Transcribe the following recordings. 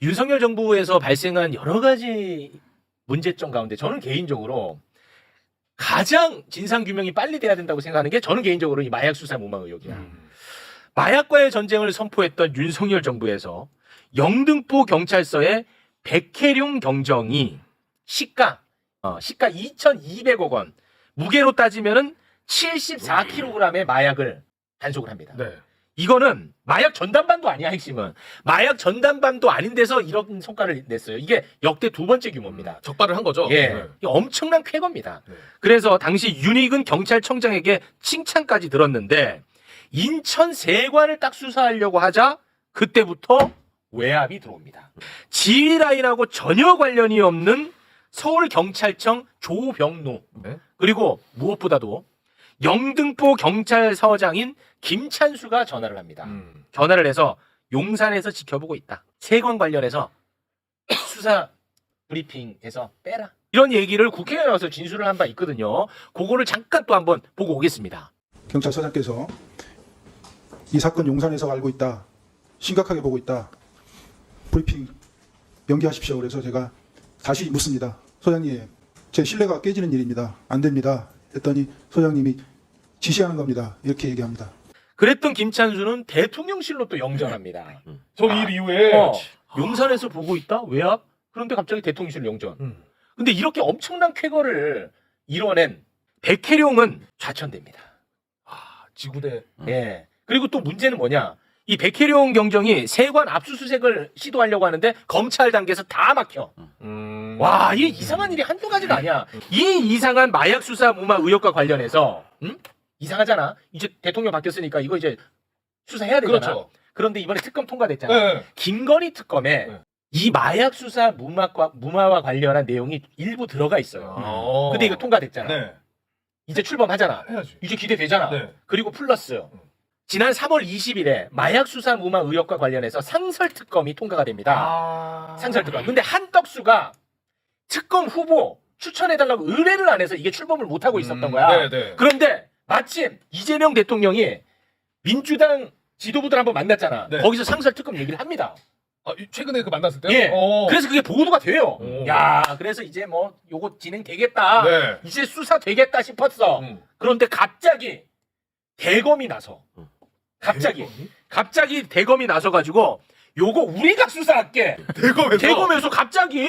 윤석열 정부에서 발생한 여러 가지 문제점 가운데 저는 개인적으로 가장 진상규명이 빨리 돼야 된다고 생각하는 게 저는 개인적으로 이 마약 수사 무마 의혹이야. 마약과의 전쟁을 선포했던 윤석열 정부에서 영등포 경찰서의 백혜룡 경정이 시가 2,200억 원, 무게로 따지면은 74kg의 마약을 단속을 합니다. 네. 이거는 마약 전담반도 아니야. 핵심은 마약 전담반도 아닌 데서 이런 성과를 냈어요. 이게 역대 두 번째 규모입니다. 적발을 한 거죠. 예, 네. 이거 엄청난 쾌거입니다. 네. 그래서 당시 윤익은 경찰청장에게 칭찬까지 들었는데 인천 세관을 딱 수사하려고 하자 그때부터 외압이 들어옵니다. 지휘라인하고 전혀 관련이 없는 서울경찰청 조병노, 네. 그리고 무엇보다도 영등포 경찰서장인 김찬수가 전화를 합니다. 전화를 해서 용산에서 지켜보고 있다. 세관 관련해서 수사 브리핑에서 빼라. 이런 얘기를 국회에 나와서 진술을 한 바 있거든요. 그거를 잠깐 또 한번 보고 오겠습니다. 경찰서장께서 이 사건 용산에서 알고 있다. 심각하게 보고 있다. 브리핑 연기하십시오. 그래서 제가 다시 묻습니다. 소장님, 제 신뢰가 깨지는 일입니다. 안 됩니다. 했더니 소장님이 지시하는 겁니다. 이렇게 얘기합니다. 그랬던 김찬수는 대통령실로 또 영전합니다. 저 일 이후에 용산에서 보고 있다? 외압? 그런데 갑자기 대통령실 영전. 근데 이렇게 엄청난 쾌거를 이뤄낸 백혜룡은 좌천됩니다. 지구대. 예. 그리고 또 문제는 뭐냐? 이 백혜룡 경정이 세관 압수수색을 시도하려고 하는데 검찰 단계에서 다 막혀. 와, 이게 이상한 일이 한두 가지가 아니야. 이 이상한 마약 수사 무마 의혹과 관련해서 이상하잖아. 이제 대통령 바뀌었으니까 이거 이제 수사해야 되잖아. 그렇죠. 그런데 이번에 특검 통과됐잖아. 네. 김건희 특검에 네. 이 마약 수사 무마와 관련한 내용이 일부 들어가 있어요. 근데 이거 통과됐잖아. 네. 이제 출범하잖아. 해야지. 이제 기대되잖아. 네. 그리고 플러스 지난 3월 20일에 마약 수사 무마 의혹과 관련해서 상설 특검이 통과가 됩니다. 상설 특검. 근데 한떡수가 특검 후보 추천해달라고 의뢰를 안 해서 이게 출범을 못 하고 있었던 거야. 네, 네. 그런데 마침 이재명 대통령이 민주당 지도부들 한번 만났잖아. 네. 거기서 상설 특검 얘기를 합니다. 최근에 그 만났을 때요? 예. 그래서 그게 보도가 돼요. 오. 야, 그래서 이제 뭐 요거 진행되겠다. 네. 이제 수사 되겠다 싶었어. 그런데 갑자기 대검이 나서 갑자기 대검이 나서 가지고 요거 우리가 수사할게. 대검에서 갑자기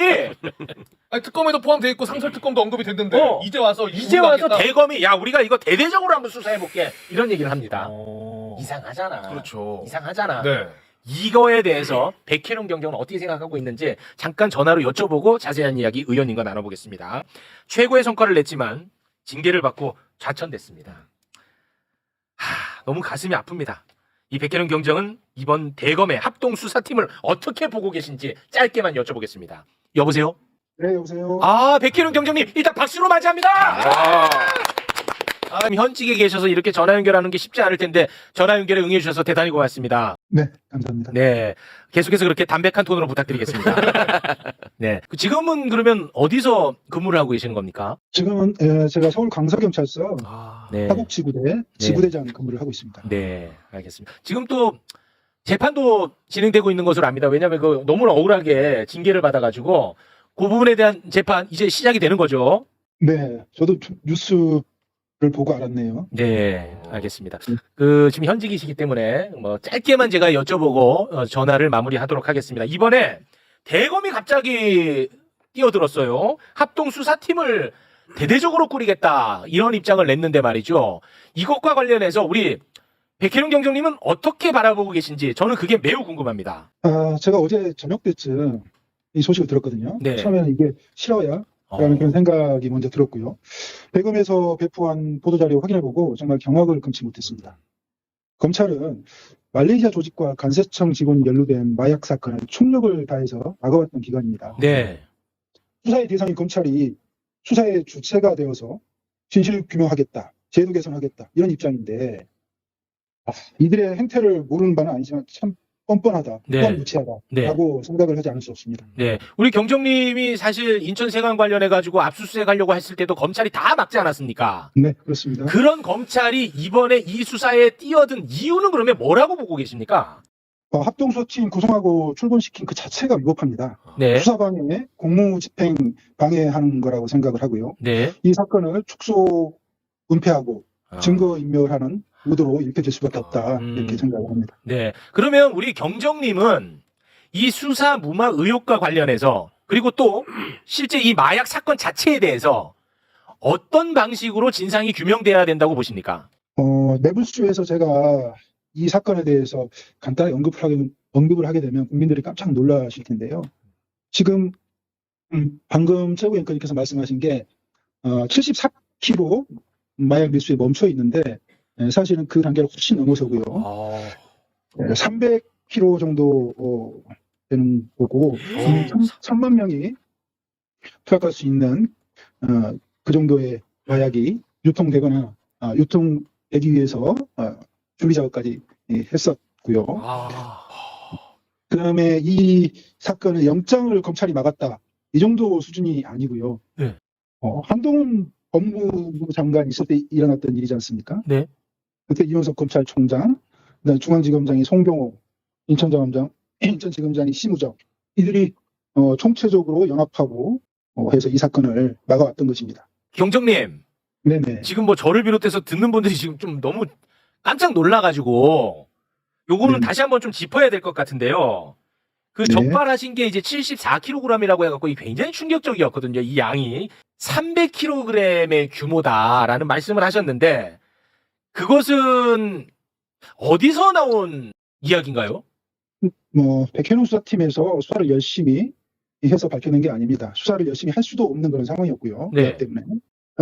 아니, 특검에도 포함되어 있고 상설 특검도 언급이 됐는데 이제 와서 대검이 야 우리가 이거 대대적으로 한번 수사해 볼게 이런 얘기를 합니다. 이상하잖아. 그렇죠. 이상하잖아. 네. 이거에 대해서 백혜룡 경정은 어떻게 생각하고 있는지 잠깐 전화로 여쭤보고 자세한 이야기 의원님과 나눠보겠습니다. 최고의 성과를 냈지만 징계를 받고 좌천됐습니다. 너무 가슴이 아픕니다. 이 백혜룡 경정은 이번 대검의 합동 수사팀을 어떻게 보고 계신지 짧게만 여쭤보겠습니다. 여보세요? 네, 여보세요. 백혜룡 경정님 일단 박수로 맞이합니다. 현직에 계셔서 이렇게 전화 연결하는 게 쉽지 않을 텐데 전화 연결에 응해 주셔서 대단히 고맙습니다. 네, 감사합니다. 네, 계속해서 그렇게 담백한 톤으로 부탁드리겠습니다. 네, 지금은 그러면 어디서 근무를 하고 계시는 겁니까? 지금은 제가 서울 강서경찰서 네, 하북지구대 지구대장 근무를 하고 있습니다. 네, 알겠습니다. 지금 또 재판도 진행되고 있는 것으로 압니다. 왜냐하면 그 너무나 억울하게 징계를 받아가지고 그 부분에 대한 재판 이제 시작이 되는 거죠. 네, 저도 뉴스를 보고 알았네요. 네, 알겠습니다. 지금 현직이시기 때문에 뭐 짧게만 제가 여쭤보고 전화를 마무리하도록 하겠습니다. 이번에 대검이 갑자기 뛰어들었어요. 합동 수사팀을 대대적으로 꾸리겠다 이런 입장을 냈는데 말이죠. 이것과 관련해서 우리 백혜룡 경정님은 어떻게 바라보고 계신지 저는 그게 매우 궁금합니다. 제가 어제 저녁 때쯤 이 소식을 들었거든요. 네. 처음에는 이게 실화야? 라는 그런 생각이 먼저 들었고요. 대검에서 배포한 보도자료 확인해보고 정말 경악을 금치 못했습니다. 검찰은 말레이시아 조직과 간세청 직원이 연루된 마약 사건을 총력을 다해서 막아왔던 기관입니다. 네. 수사의 대상인 검찰이 수사의 주체가 되어서 진실 규명하겠다, 제도 개선하겠다 이런 입장인데 이들의 행태를 모르는 바는 아니지만 참 뻔뻔하다, 네. 무지하다라고 생각을 하지 않을 수 없습니다. 네, 우리 경정님이 사실 인천세관 관련해가지고 압수수색하려고 했을 때도 검찰이 다 막지 않았습니까? 네, 그렇습니다. 그런 검찰이 이번에 이 수사에 뛰어든 이유는 그러면 뭐라고 보고 계십니까? 합동수사팀 구성하고 출근시킨 그 자체가 위법합니다. 네. 수사방해, 공무집행 방해하는 거라고 생각을 하고요. 네. 이 사건을 축소, 은폐하고 아. 증거인멸하는 의도로 일으켜질 수밖에 없다. 음. 이렇게 생각을 합니다. 네. 그러면 우리 경정님은 이 수사 무마 의혹과 관련해서 그리고 또 실제 이 마약 사건 자체에 대해서 어떤 방식으로 진상이 규명돼야 된다고 보십니까? 내부수에서 제가 이 사건에 대해서 간단히 언급을 하게 되면 국민들이 깜짝 놀라실 텐데요. 지금 방금 최고 앵커님께서 말씀하신 게 74kg 마약 밀수에 멈춰 있는데 사실은 그 단계를 훨씬 넘어서고요. 300kg 정도 되는 거고 3만 명이 투약할 수 있는 그 정도의 마약이 유통되거나 유통되기 위해서 준비 작업까지 했었고요. 그다음에 이 사건의 영장을 검찰이 막았다. 이 정도 수준이 아니고요. 네. 한동훈 법무부 장관 있을 때 일어났던 일이지 않습니까? 네. 그때 이원석 검찰총장, 그다음에 중앙지검장이 송병호, 인천지검장이 심우정 이들이 총체적으로 연합하고 해서 이 사건을 막아왔던 것입니다. 경정님, 네네. 지금 뭐 저를 비롯해서 듣는 분들이 지금 좀 너무 깜짝 놀라가지고 요거는 네. 다시 한번 좀 짚어야 될 것 같은데요. 그 네. 적발하신 게 이제 74kg이라고 해갖고 이 굉장히 충격적이었거든요. 이 양이 300kg의 규모다라는 말씀을 하셨는데 그것은 어디서 나온 이야기인가요? 백현웅 수사팀에서 수사를 열심히 해서 밝혀낸 게 아닙니다. 수사를 열심히 할 수도 없는 그런 상황이었고요. 네. 그렇기 때문에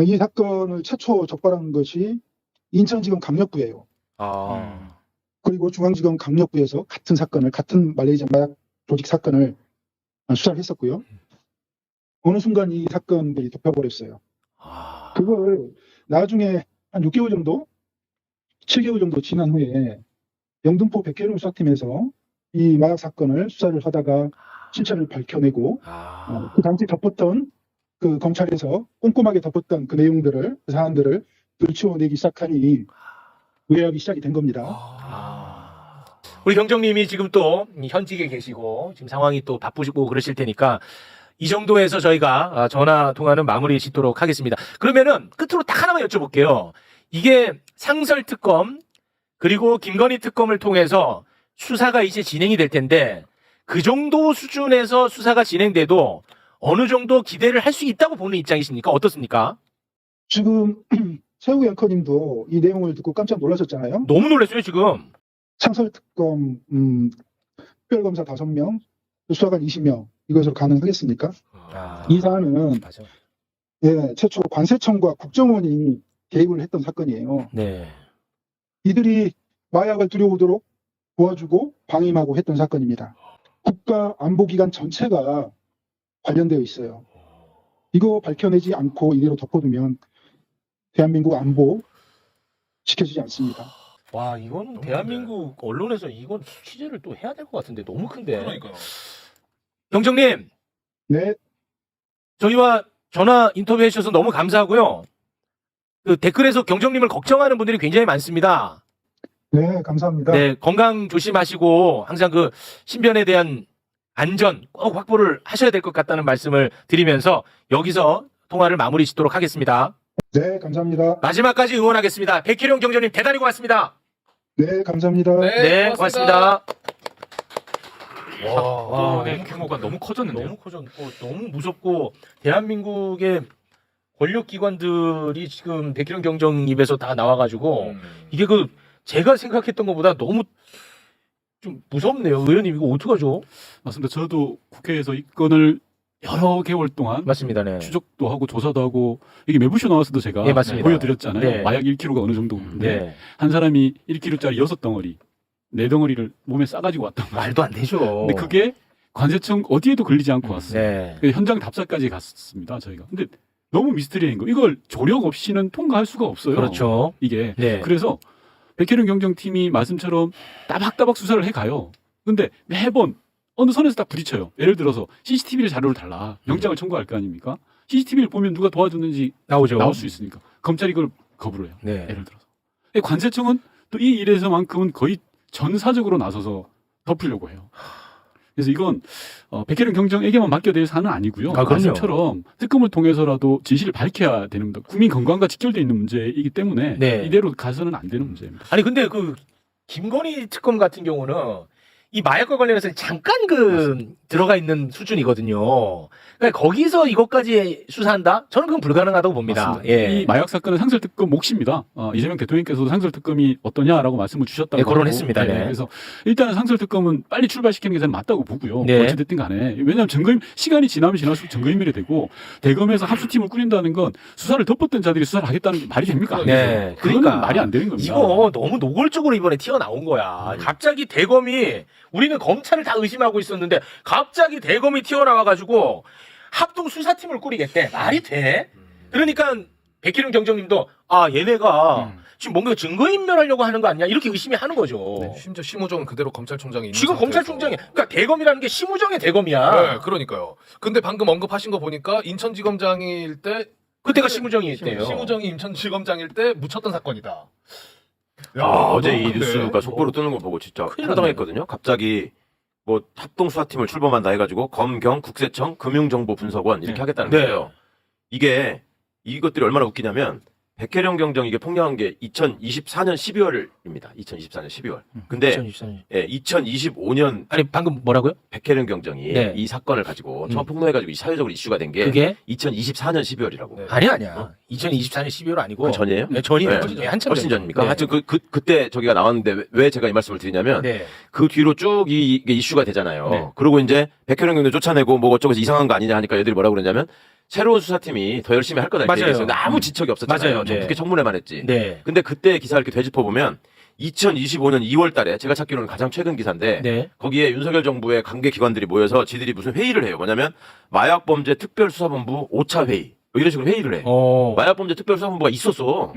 이 사건을 최초 적발한 것이 인천지검 강력부예요. 그리고 중앙지검 강력부에서 같은 말레이시아 마약 조직 사건을 수사를 했었고요. 어느 순간 이 사건들이 덮여버렸어요. 그걸 나중에 한 6개월 정도, 7개월 정도 지난 후에 영등포 백현웅 수사팀에서 이 마약 사건을 수사를 하다가 실체를 밝혀내고 그 당시 덮었던 그 검찰에서 꼼꼼하게 덮었던 그 내용들을 그 사안들을 들추어내기 시작하니 의뢰하기 시작이 된 겁니다. 우리 경정님이 지금 또 현직에 계시고 지금 상황이 또 바쁘시고 그러실 테니까 이 정도에서 저희가 전화 통화는 마무리 짓도록 하겠습니다. 그러면은 끝으로 딱 하나만 여쭤볼게요. 이게 상설 특검 그리고 김건희 특검을 통해서 수사가 이제 진행이 될 텐데 그 정도 수준에서 수사가 진행돼도 어느 정도 기대를 할 수 있다고 보는 입장이십니까? 어떻습니까? 지금 최우 앵커님도 이 내용을 듣고 깜짝 놀라셨잖아요. 너무 놀랐어요 지금. 상설특검 특별검사 5명, 수사관 20명 이것으로 가능하겠습니까? 이 사안은 맞아. 최초 관세청과 국정원이 개입을 했던 사건이에요. 네. 이들이 마약을 들여오도록 도와주고 방임하고 했던 사건입니다. 국가안보기관 전체가 관련되어 있어요. 이거 밝혀내지 않고 이대로 덮어두면 대한민국 안보 지켜지지 않습니다. 와 이거는 대한민국 언론에서 이건 취재를 또 해야 될 것 같은데 너무 큰데. 그러니까요. 경정님 네, 저희와 전화 인터뷰해 주셔서 너무 감사하고요. 그 댓글에서 경정님을 걱정하는 분들이 굉장히 많습니다. 네, 감사합니다. 네, 건강 조심하시고 항상 그 신변에 대한 안전 꼭 확보를 하셔야 될 것 같다는 말씀을 드리면서 여기서 통화를 마무리 짓도록 하겠습니다. 네, 감사합니다. 마지막까지 응원하겠습니다. 백희룡 경정님 대단히 고맙습니다. 네, 감사합니다. 네, 고맙습니다. 와, 네, 규모가 너무 커졌는데요. 너무 커졌고 너무 무섭고 대한민국의 권력기관들이 지금 백희룡 경정 입에서 다 나와가지고 이게 그 제가 생각했던 것보다 너무 좀 무섭네요. 의원님 이거 어떡하죠? 맞습니다. 저도 국회에서 이 건을 여러 개월 동안 맞습니다. 네. 추적도 하고 조사도 하고 이게 매부쇼 나와서도 제가 네, 맞습니다. 보여드렸잖아요. 네. 마약 1kg가 어느 정도인데 네. 한 사람이 1kg짜리 6덩어리, 4덩어리를 몸에 싸가지고 왔던 거예요. 말도 안 되죠. 근데 그게 관세청 어디에도 걸리지 않고 왔어요. 네. 그래서 현장 답사까지 갔습니다. 저희가. 근데 너무 미스터리한 거. 이걸 조력 없이는 통과할 수가 없어요. 그렇죠. 이게. 네. 그래서 백혜룡 경정팀이 말씀처럼 따박따박 수사를 해가요. 근데 매번 어느 선에서 딱 부딪혀요. 예를 들어서 CCTV를 자료를 달라. 영장을 청구할 거 아닙니까? CCTV를 보면 누가 도와줬는지 나오죠. 나올 수 있으니까. 검찰이 그걸 거부를 해요. 네. 예를 들어서. 근데 관세청은 또 이 일에서만큼은 거의 전사적으로 나서서 덮으려고 해요. 그래서 이건 백혜련 경정에게만 맡겨야 사안은 아니고요. 아, 그럼요. 말씀처럼 특검을 통해서라도 진실을 밝혀야 되는 문제, 국민 건강과 직결되어 있는 문제이기 때문에 네. 이대로 가서는 안 되는 문제입니다. 아니 근데 그 김건희 특검 같은 경우는 이 마약과 관련해서 잠깐 들어가 있는 수준이거든요. 그러니까 거기서 이것까지 수사한다? 저는 그건 불가능하다고 봅니다. 맞습니다. 예. 이 마약 사건은 상설특검 몫입니다. 이재명 대통령께서도 상설특검이 어떠냐라고 말씀을 주셨다고 네, 거론했습니다. 하고, 네. 그래서 일단은 상설특검은 빨리 출발시키는 게 저는 맞다고 보고요. 네. 어찌됐든 간에 왜냐하면 시간이 지나면 지날수록 증거인멸이 되고 대검에서 합수팀을 꾸린다는 건 수사를 덮었던 자들이 수사를 하겠다는 게 말이 됩니까? 네, 그거는 그러니까 말이 안 되는 겁니다. 이거 너무 노골적으로 이번에 튀어나온 거야. 갑자기 대검이 우리는 검찰을 다 의심하고 있었는데 갑자기 대검이 튀어나와가지고 합동 수사팀을 꾸리겠대. 말이 돼? 그러니까 백희룡 경정님도 얘네가 지금 뭔가 증거인멸하려고 하는 거 아니냐 이렇게 의심이 하는 거죠. 네, 심지어 심우정은 그대로 검찰총장이 있는 지금 상태에서. 검찰총장이 그러니까 대검이라는 게 심우정의 대검이야. 네, 그러니까요. 근데 방금 언급하신 거 보니까 인천지검장일 때 그때가 심우정이 있대요. 심우정이 인천지검장일 때 묻혔던 사건이다. 어제 이 근데 뉴스가 속보로 뜨는 거 보고 진짜 큰일 황당했거든요. 갑자기 뭐 합동수사팀을 출범한다 해가지고 검경, 국세청, 금융정보분석원 이렇게 하겠다는 네. 거예요. 이것들이 얼마나 웃기냐면 백혜령 경정 이게 폭로한 게 2024년 12월입니다. 2024년 12월. 근데 2024년. 2025년 아니 방금 뭐라고요? 백혜령 경정이 네. 이 사건을 가지고 처음 폭로해가지고 사회적으로 이슈가 된 게 그게 2024년 12월이라고. 네. 아니야. 2024년 12월 아니고 그 전이에요? 네, 전이에요. 네. 한참 훨씬 전이죠. 전입니까? 네. 하여튼 그때 저기가 나왔는데 왜 제가 이 말씀을 드리냐면 네. 그 뒤로 쭉 이게 이슈가 되잖아요. 네. 그리고 이제 백혜령 경도 쫓아내고 뭐 어쩌고서 이상한 거 아니냐 하니까 얘들이 뭐라고 그러냐면 새로운 수사팀이 더 열심히 할 거다 이렇게 맞아요. 얘기했어요. 아무 지척이 없었잖아요. 맞아요. 네. 그게 청문회만 했지. 네. 근데 그때 기사를 이렇게 되짚어 보면 2025년 2월 달에 제가 찾기로는 가장 최근 기사인데 네. 거기에 윤석열 정부의 관계 기관들이 모여서 지들이 무슨 회의를 해요. 뭐냐면 마약범죄 특별수사본부 5차 회의. 뭐 이런 식으로 회의를 해. 마약범죄 특별수사본부가 있었어.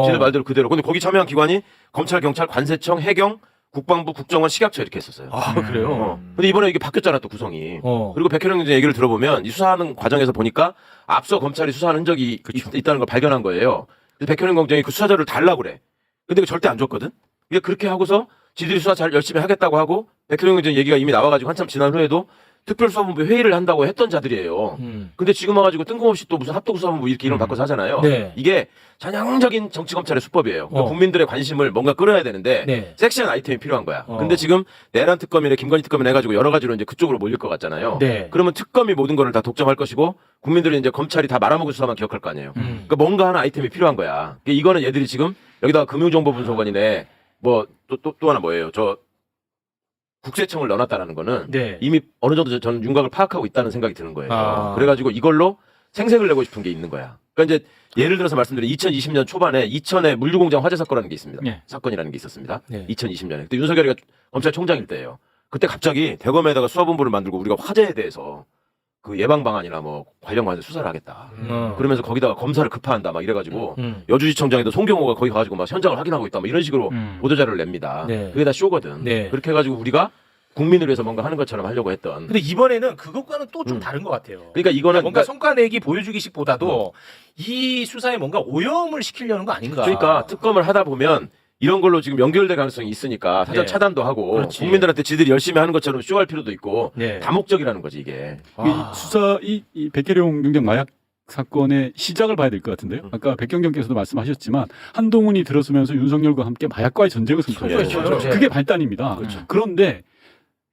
지들 말대로 그대로. 근데 거기 참여한 기관이 검찰, 경찰, 관세청, 해경, 국방부, 국정원, 식약처 이렇게 했었어요. 아 그래요. 근데 이번에 이게 바뀌었잖아 또 구성이. 어. 그리고 백혜령 경정 얘기를 들어보면 이 수사하는 과정에서 보니까 앞서 검찰이 수사한 흔적이 있다는 걸 발견한 거예요. 그래서 백혜령 경정이 그 수사자료를 달라고 그래. 근데 그거 절대 안 줬거든. 이게 그렇게 하고서 지들이 수사 잘 열심히 하겠다고 하고 백혜령 경정 얘기가 이미 나와가지고 한참 지난 후에도 특별수사본부 회의를 한다고 했던 자들이에요. 근데 지금 와가지고 뜬금없이 또 무슨 합동수사본부 이렇게 이름 바꿔서 하잖아요. 네. 이게 전형적인 정치검찰의 수법이에요. 그러니까 어. 국민들의 관심을 뭔가 끌어야 되는데 네. 섹시한 아이템이 필요한 거야. 근데 지금 내란 특검이나 김건희 특검이나 해가지고 여러 가지로 이제 그쪽으로 몰릴 것 같잖아요. 네. 그러면 특검이 모든 거를 다 독점할 것이고 국민들은 이제 검찰이 다 말아먹은 수사만 기억할 거 아니에요. 그러니까 뭔가 하나 아이템이 필요한 거야. 그러니까 이거는 얘들이 지금 여기다가 금융정보분석원이네 뭐 또 하나 뭐예요? 저 국세청을 넣어놨다라는 거는 네. 이미 어느 정도 저는 윤곽을 파악하고 있다는 생각이 드는 거예요. 아. 그래가지고 이걸로 생색을 내고 싶은 게 있는 거야. 그러니까 이제 예를 들어서 말씀드린 2020년 초반에 이천에 물류공장 화재 사건이라는 게 있습니다. 네. 사건이라는 게 있었습니다. 네. 2020년에. 그때 윤석열이가 검찰총장일 때예요. 그때 갑자기 대검에다가 수사본부를 만들고 우리가 화재에 대해서 그 예방 방안이나 뭐 관련 관련 수사를 하겠다. 그러면서 거기다가 검사를 급파한다 막 이래가지고 여주지청장에도 송경호가 거기 가가지고 막 현장을 확인하고 있다 막 이런 식으로 보도자료를 냅니다. 네. 그게 다 쇼거든. 네. 그렇게 해가지고 우리가 국민을 위해서 뭔가 하는 것처럼 하려고 했던. 근데 이번에는 그것과는 또 좀 다른 것 같아요. 그러니까 이거는 뭔가 성과내기 보여주기식보다도 이 수사에 뭔가 오염을 시키려는 거 아닌가. 그러니까 특검을 하다 보면 이런 걸로 지금 연결될 가능성이 있으니까 사전 네. 차단도 하고 그렇지. 국민들한테 지들이 열심히 하는 것처럼 쇼할 필요도 있고 네. 다목적이라는 거지 이게. 이 백혜령 경정 마약 사건의 시작을 봐야 될 것 같은데요. 아까 백경정께서도 말씀하셨지만 한동훈이 들어서면서 윤석열과 함께 마약과의 전쟁을 선포했죠. 그렇죠. 그게 발단입니다. 그렇죠. 그런데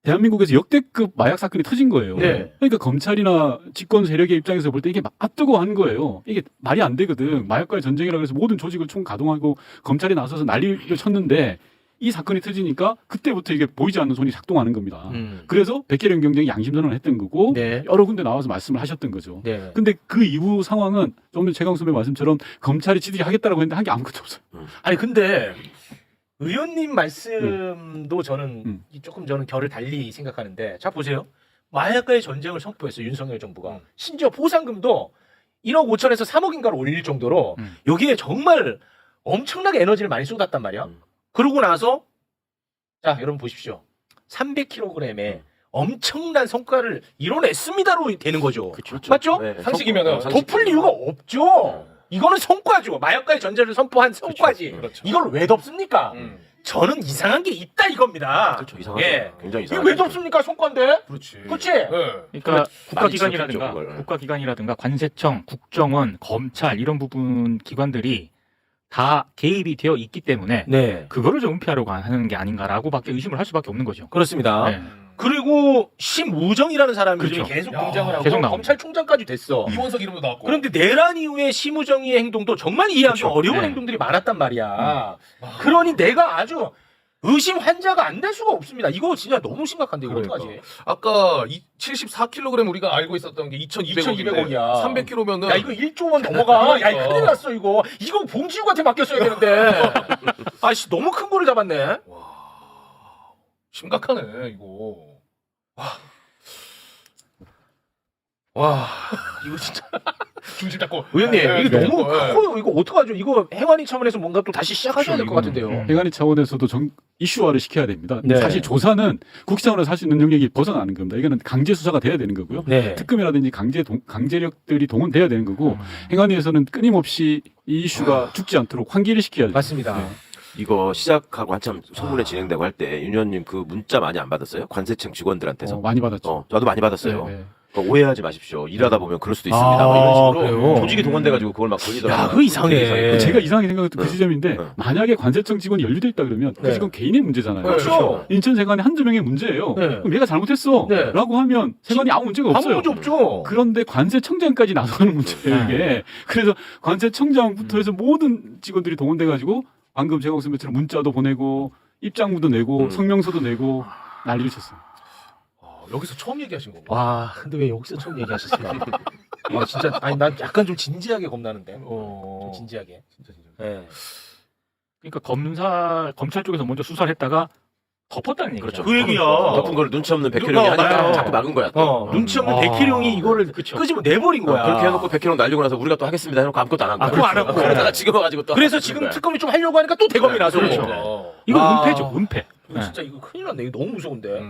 대한민국에서 역대급 마약 사건이 터진 거예요. 네. 그러니까 검찰이나 집권 세력의 입장에서 볼 때 이게 앞뜨고 한 거예요. 이게 말이 안 되거든. 마약과의 전쟁이라고 해서 모든 조직을 총가동하고 검찰이 나서서 난리를 쳤는데 이 사건이 터지니까 그때부터 이게 보이지 않는 손이 작동하는 겁니다. 그래서 백혜령 경정이 양심선언을 했던 거고 네. 여러 군데 나와서 말씀을 하셨던 거죠. 네. 근데 그 이후 상황은 좀 전에 최강 선배 말씀처럼 검찰이 지들이 하겠다라고 했는데 한 게 아무것도 없어요. 아니 근데 의원님 말씀도 저는 저는 결을 달리 생각하는데 자 보세요. 마약과의 전쟁을 선포했어요. 윤석열 정부가. 심지어 보상금도 1억 5천에서 3억인가를 올릴 정도로 여기에 정말 엄청나게 에너지를 많이 쏟았단 말이야. 그러고 나서 자 여러분 보십시오. 300kg에 엄청난 성과를 이뤄냈습니다로 되는 거죠. 맞죠? 네. 상식이면은 덮을 이유가 없죠. 이거는 성과죠. 마약과의 전쟁을 선포한 성과지. 그렇죠. 이걸 왜 덮습니까? 저는 이상한 게 있다 이겁니다. 그렇죠. 이상하죠. 예. 굉장히 이게 이상하죠. 왜 덥습니까 손건데? 그렇지. 그렇지? 네. 그러니까 많이 국가기관이라든가 지적했죠, 그걸. 국가기관이라든가 관세청, 국정원, 검찰 이런 부분 기관들이 다 개입이 되어 있기 때문에 네. 그거를 좀 은폐하려고 하는 게 아닌가라고밖에 의심을 할 수밖에 없는 거죠. 그렇습니다. 네. 그리고 심우정이라는 사람이 그렇죠. 요즘에 계속 야, 등장을 하고 계속 나옵니다. 검찰총장까지 됐어. 이원석 이름도 나왔고. 그런데 내란 이후에 심우정의 행동도 정말 이해하기 그렇죠. 어려운 네. 행동들이 많았단 말이야. 그러니 내가 아주 의심 환자가 안 될 수가 없습니다. 이거 진짜 너무 심각한데 이거 그러니까. 어떡하지? 아까 74kg 우리가 알고 있었던 게 2,200억인데 2,200억이야. 300kg면은 야 이거 1조 원 넘어가. 야 이거 그러니까. 큰일 났어 이거. 이거 봉지우한테 맡겼어야 되는데. 아씨 너무 큰 거를 잡았네. 심각하네 이거. 와 이거 진짜. 중심 잡고. 의원님 네, 이거 네, 너무 네. 커요. 이거 어떡하죠? 이거 행안위 차원에서 뭔가 또 다시 시작하셔야 될 것 그렇죠, 같은데요. 이거는. 행안위 차원에서도 이슈화를 시켜야 됩니다. 네. 사실 조사는 국회 차원에서 할 수 있는 영역이 벗어나는 겁니다. 이거는 강제 수사가 돼야 되는 거고요. 네. 특검이라든지 강제력들이 동원돼야 되는 거고 행안위에서는 끊임없이 이 이슈가 죽지 않도록 환기를 시켜야 돼요. 맞습니다. 네. 이거 시작하고 한참 소문에 진행되고 할 때 윤 의원님 그 문자 많이 안 받았어요? 관세청 직원들한테서. 많이 받았죠. 저도 많이 받았어요. 네, 네. 그러니까 오해하지 마십시오. 일하다 보면 그럴 수도 있습니다. 아, 막 이런 식으로 그래요? 조직이 동원돼가지고 그걸 막 걸리더라고요. 야, 그거 이상해. 제가 이상하게 생각했던 그 네. 지점인데 네. 만약에 관세청 직원이 연루돼 있다 그러면 그 네. 직원 개인의 문제잖아요. 그렇죠. 인천세관의 한두 명의 문제예요. 네. 그럼 얘가 잘못했어 네. 라고 하면 세관이 아무 문제가 아무 없어요. 문제 없죠. 그런데 관세청장까지 나서는 문제예요 이게. 그래서 관세청장부터 해서 모든 직원들이 동원돼가지고 방금 제가 말씀한 것처럼 문자도 보내고 입장문도 내고 성명서도 내고 난리를 쳤어요. 여기서 처음 얘기하신 거고. 와, 근데 왜 여기서 처음 얘기하셨어요? 와, 진짜 아니 난 약간 좀 진지하게 겁나는데. 좀 진지하게. 진짜 진짜. 네. 그러니까 검찰 쪽에서 먼저 수사를 했다가 덮었다는 얘기죠. 그렇죠. 그 얘기야. 덮은 거를 눈치 없는 백혜령이 어, 하니까 맞아요. 자꾸 막은 거야. 또. 눈치 없는 아. 백희룡이 이거를 그쵸. 끄집어 내버린 거야. 그렇게 해놓고 백혜령 날리고 나서 우리가 또 하겠습니다 해놓고 아무것도 안 한 거야. 그거 안 하고. 그러다가 지금 와가지고 또. 그래서 하는 지금 거야. 특검이 좀 하려고 하니까 또 대검이 나서. 그렇죠. 이거 이거 은폐죠, 은폐. 이거 진짜 이거 큰일 났네. 이거 너무 무서운데.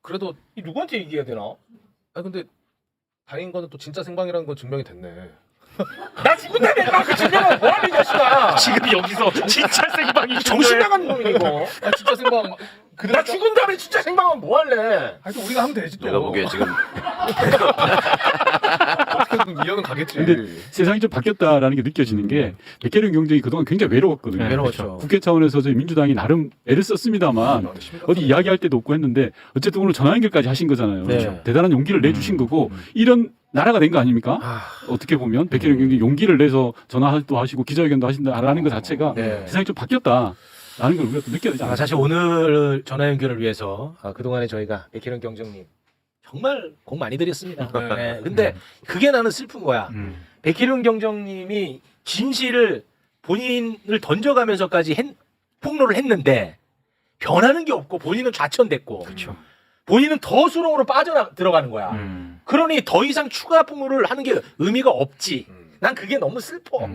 그래도 이 누구한테 얘기해야 되나? 아 근데 다행인 거는 또 진짜 생방이라는 건 증명이 됐네. 나 죽은다며 임마 그 증명은 뭐하는 자식아. 지금 여기서 진짜 생방이 정신 나간 놈이네 이거. 아 진짜 생방. 나 죽은 다음에 진짜 생방하면 뭐 할래? 하여튼 우리가 하면 되지 또. 내가 보기에 지금 어떻게든 이해는 가겠지. 근데 세상이 좀 바뀌었다라는 게 느껴지는 게 백혜령 경쟁이 그동안 굉장히 외로웠거든요. 네, 외로웠죠. 국회 차원에서 저희 민주당이 나름 애를 썼습니다만 어디 이야기할 때도 없고 했는데 어쨌든 오늘 전화 연결까지 하신 거잖아요. 네. 대단한 용기를 내주신 거고 이런 나라가 된 거 아닙니까? 어떻게 보면 백혜령 경쟁이 용기를 내서 전화도 하시고 기자회견도 하신다라는 것 자체가 네. 세상이 좀 바뀌었다라는 걸 우리가 또 느껴야 되지 않을까. 사실 오늘 전화 연결을 위해서 그동안에 저희가 백희룡 경정님 정말 공 많이 드렸습니다. 네. 근데 그게 나는 슬픈 거야. 백희룡 경정님이 진실을 본인을 던져가면서까지 폭로를 했는데 변하는 게 없고 본인은 좌천됐고 그렇죠. 본인은 더 수렁으로 들어가는 거야. 그러니 더 이상 추가 폭로를 하는 게 의미가 없지. 난 그게 너무 슬퍼.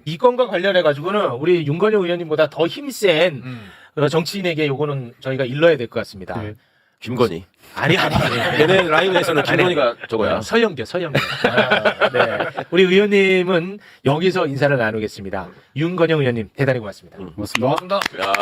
이 건과 관련해 가지고는 우리 윤건영 의원님보다 더 힘센 정치인에게 요거는 저희가 일러야 될 것 같습니다. 네. 김건희. 아니. 얘네 라인에서는 김건희가 저거야. 서영교. 네. 우리 의원님은 여기서 인사를 나누겠습니다. 윤건영 의원님 대단히 고맙습니다. 고맙습니다. 고맙습니다. 야.